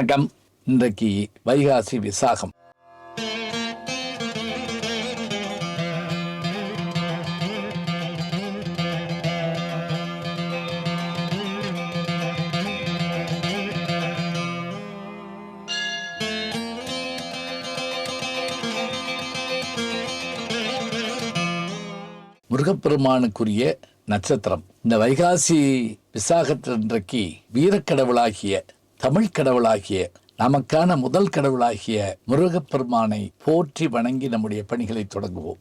வணக்கம். இன்றைக்கு வைகாசி விசாகம். முருகப்பெருமானுக்குரிய நட்சத்திரம். இந்த வைகாசி விசாகத்தின்றைக்கு வீரக்கடவுளாகிய தமிழ் கடவுளாகிய நமக்கான முதல் கடவுளாகிய முருகப்பெருமானை போற்றி வணங்கி நம்முடைய பணிகளை தொடங்குவோம்.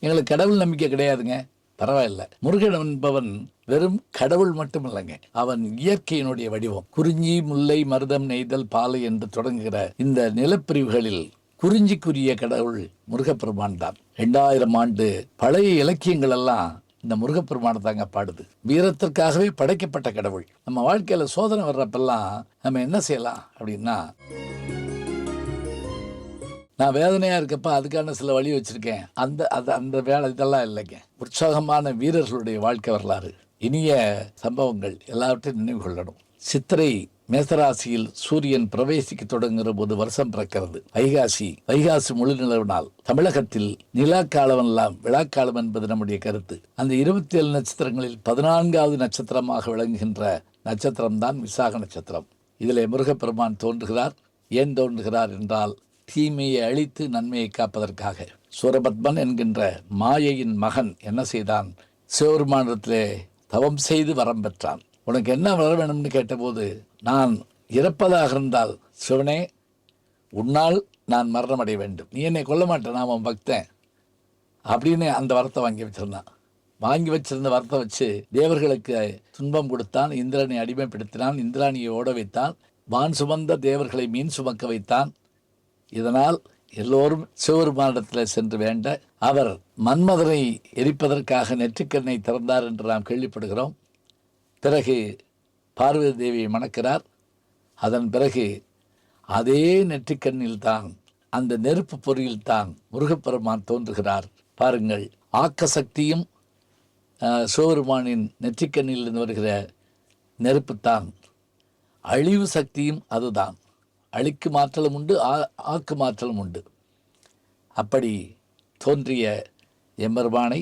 எங்களுக்கு கடவுள் நம்பிக்கை கிடையாதுங்க, பரவாயில்ல. முருகன் என்பவன் வெறும் கடவுள் மட்டும் இல்லைங்க, அவன் இயற்கையினுடைய வடிவம். குறிஞ்சி, முல்லை, மருதம், நெய்தல், பாலை என்று தொடங்குகிற இந்த நிலப்பிரிவுகளில் குறிஞ்சிக்குரிய கடவுள் முருகப்பெருமான் தான். 2000 ஆண்டு பழைய இலக்கியங்கள் எல்லாம் இந்த முருகப்பெருமானை தாங்க பாடுது. வீரத்திற்காகவே படைக்கப்பட்ட கடவுள். நம்ம வாழ்க்கையில சோதனை வர்றப்பெல்லாம் நம்ம என்ன செய்யலாம் அப்படின்னா, நான் வேதனையா இருக்கப்ப அதுக்கான சில வழி வச்சிருக்கேன். அந்த வேலை இதெல்லாம் இல்லைங்க. உற்சாகமான வீரர்களுடைய வாழ்க்கை வரலாறு, இனிய சம்பவங்கள் எல்லாவற்றையும் நினைவு கொள்ளணும். சித்திரை மேசராசியில் சூரியன் பிரவேசிக்க தொடங்குகிற போது வருஷம் பிறக்கிறது. வைகாசி முழு நிலவு நாள். தமிழகத்தில் நிலாக்காலம் எல்லாம் விழாக்காலம் என்பது நம்முடைய கருத்து. அந்த 27 நட்சத்திரங்களில் 14வது நட்சத்திரமாக விளங்குகின்ற நட்சத்திரம் தான் விசாக நட்சத்திரம். இதிலே முருகப்பெருமான் தோன்றுகிறார். ஏன் தோன்றுகிறார் என்றால், தீமையை அழித்து நன்மையை காப்பதற்காக. சூரபத்மன் என்கின்ற மாயையின் மகன் என்ன செய்தான்? சிவபெருமானிடத்திலே தவம் செய்து வரம் பெற்றான். உனக்கு என்ன வர வேணும்னு கேட்டபோது, நான் இறப்பதாக இருந்தால் சிவனே உன்னால் நான் மரணம் அடைய வேண்டும், நீ என்னை கொல்ல மாட்டேன், நான் உன் பக்தன் அப்படின்னு அந்த வரத்தை வாங்கி வச்சிருந்தான். வாங்கி வச்சிருந்த வரத்தை வச்சு தேவர்களுக்கு துன்பம் கொடுத்தான். இந்திரனை அடிமைப்படுத்தினான். இந்திராணியை ஓட வைத்தான். வான் சுமந்த தேவர்களை மீன் சுமக்க வைத்தான். இதனால் எல்லோரும் சிவபெருமானிடத்தில் சென்று வேண்ட, அவர் மன்மதனை எரிப்பதற்காக நெற்றிக்கண்ணை திறந்தார் என்று நாம் கேள்விப்படுகிறோம். பிறகு பார்வதி தேவியை மணக்கிறார். அதன் பிறகு அதே நெற்றிக்கண்ணில் தான், அந்த நெருப்பு பொறியில் தான் முருகப்பெருமான் தோன்றுகிறார். பாருங்கள், ஆக்க சக்தியும் சிவபெருமானின் நெற்றிக்கண்ணிலிருந்து வருகிற நெருப்புத்தான். அழிவு சக்தியும் அதுதான். அழிக்கு மாற்றலும் உண்டு, ஆக்கு மாற்றலும் உண்டு. அப்படி தோன்றிய எம்பெருமானை,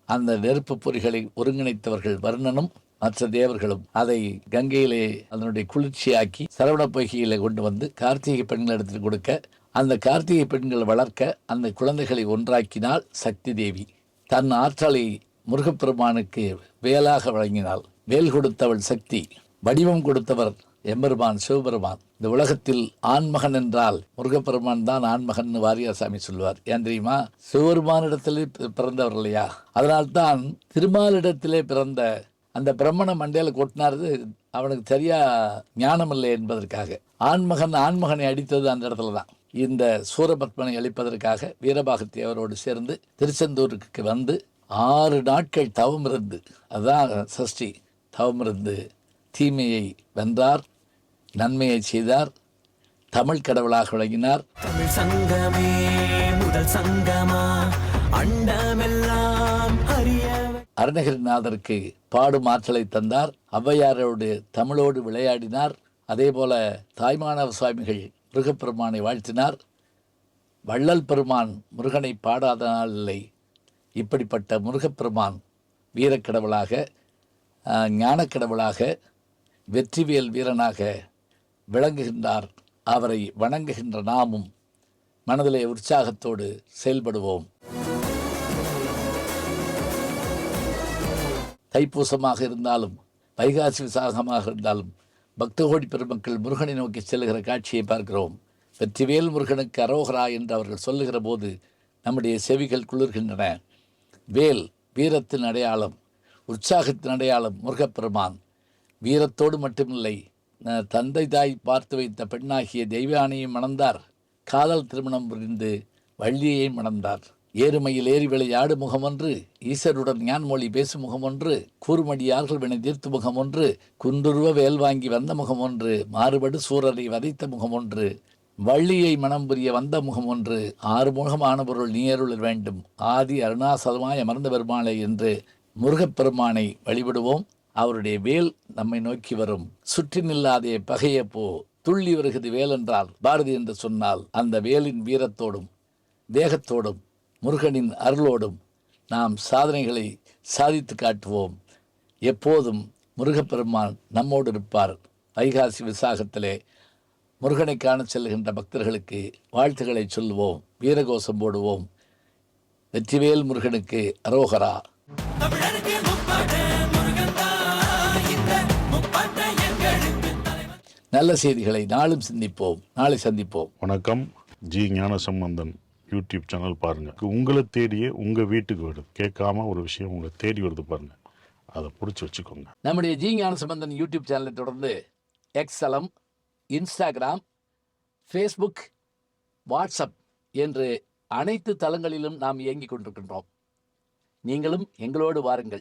அந்த நெருப்பு பொறிகளை ஒருங்கிணைத்தவர்கள் வருணனும் மற்ற தேவர்களும் அதை கங்கையிலே அதனுடைய குளிர்ச்சியாக்கி சரவண பொய்கையிலே கொண்டு வந்து கார்த்திகை பெண்கள் எடுத்துட்டு கொடுக்க, அந்த கார்த்திகை பெண்கள் வளர்க்க, அந்த குழந்தைகளை ஒன்றாக்கினாள் சக்தி தேவி. தன் ஆற்றலை முருகப்பெருமானுக்கு வேலாக வழங்கினாள். வேல் கொடுத்தவள் சக்தி, வடிவம் கொடுத்தவர் எம்பெருமான் சிவபெருமான். இந்த உலகத்தில் ஆண்மகன் என்றால் முருகப்பெருமான் தான் ஆண்மகன் வாரியாசாமி சொல்லுவார். ஏன் தெரியுமா? சிவபெருமானிடத்திலே பிறந்தவர் இல்லையா? அதனால்தான் திருமாலிடத்திலே பிறந்த அந்த பிரம்மண மண்டையில கொட்டினாரு, அவனுக்கு சரியா ஞானம் இல்லை என்பதற்காக. ஆண்மகனை அடித்தது அந்த இடத்துல தான். இந்த சூரபத்மனை அழிப்பதற்காக வீரபாகத்தி அவரோடு சேர்ந்து திருச்செந்தூருக்கு வந்து 6 நாட்கள் தவம் இருந்து, அதுதான் சஷ்டி, தவம் இருந்து தீமையை வென்றார், நன்மையை செய்தார், தமிழ் கடவுளாக விளங்கினார். தமிழ் சங்கமே முதல் சங்கமா, அண்டமெல்லாம் அருணகிரிநாதருக்கு பாடும் ஆற்றலை தந்தார். ஔவையாரோடு தமிழோடு விளையாடினார். அதே போல தாய்மானவ சுவாமிகள் முருகப்பெருமானை வாழ்த்தினார். வள்ளல் பெருமான் முருகனை பாடாத நாள் இல்லை. இப்படிப்பட்ட முருகப்பெருமான் வீரக்கடவுளாக, ஞானக்கடவுளாக, வெற்றிவேல் வீரனாக விளங்குகின்றார். அவரை வணங்குகின்ற நாமும் மனதிலே உற்சாகத்தோடு செயல்படுவோம். தைப்பூசமாக இருந்தாலும் வைகாசி விசாகமாக இருந்தாலும் பக்த கோடி பெருமக்கள் முருகனை நோக்கி செல்லுகிற காட்சியை பார்க்கிறோம். வெற்றிவேல் முருகனுக்கு அரோகரா என்று அவர்கள் சொல்லுகிற போது நம்முடைய செவிகள் குளிர்கின்றன. வேல் வீரத்தின் அடையாளம், உற்சாகத்தின் அடையாளம். முருகப்பெருமான் வீரத்தோடு மட்டுமில்லை, தந்தை தாய் பார்த்து வைத்த பெண்ணாகிய தெய்வானையும் மணந்தார். காதல் திருமணம் புரிந்து வள்ளியை மணந்தார். ஏறுமையில் ஏறி விளையாடு முகமொன்று, ஈசருடன் ஞான்மொழி பேசும் முகமொன்று, கூர்மடியார்கள் வினை தீர்த்து முகமொன்று, குன்றுருவ வேல் வாங்கி வந்த முகமொன்று, மாறுபடு சூரரை வதைத்த முகமொன்று, வள்ளியை மனம் புரிய வந்த முகமொன்று, 6 முகமான பொருள் நீயருள் வேண்டும், ஆதி அருணாசலமாய் அமர்ந்த பெருமாளை என்று முருகப்பெருமானை வழிபடுவோம். அவருடைய வேல் நம்மை நோக்கி வரும். சுற்றி நில்லாதே பகைய போ, துள்ளி வருகிறது வேல் என்றால் பாரதி என்று சொன்னால் அந்த வேலின் வீரத்தோடும் வேகத்தோடும் முருகனின் அருளோடும் நாம் சாதனைகளை சாதித்து காட்டுவோம். எப்போதும் முருகப்பெருமான் நம்மோடு இருப்பார். வைகாசி விசாகத்திலே முருகனை காண செல்கின்ற பக்தர்களுக்கு வாழ்த்துக்களை சொல்லுவோம், வீரகோஷம் போடுவோம். வெற்றிவேல் முருகனுக்கு அரோகரா. நல்ல செய்திகளை நாளும் சிந்திப்போம், நாளை சந்திப்போம். வணக்கம். ஜி ஞானசம்பந்தன் யூடியூப் சேனல் பாருங்க. உங்களை தேடியே உங்க வீட்டுக்கு வருது. கேட்காம ஒரு விஷயம் உங்களை தேடி வருது பாருங்க, அதை பிடிச்சி வச்சுக்கோங்க. நம்முடைய ஜி ஞானசம்பந்தன் யூடியூப் சேனலை தொடர்ந்து எக்ஸலம், இன்ஸ்டாகிராம், ஃபேஸ்புக், வாட்ஸ்அப் என்று அனைத்து தளங்களிலும் நாம் இயங்கிக் கொண்டிருக்கின்றோம். நீங்களும் எங்களோடு வாருங்கள்.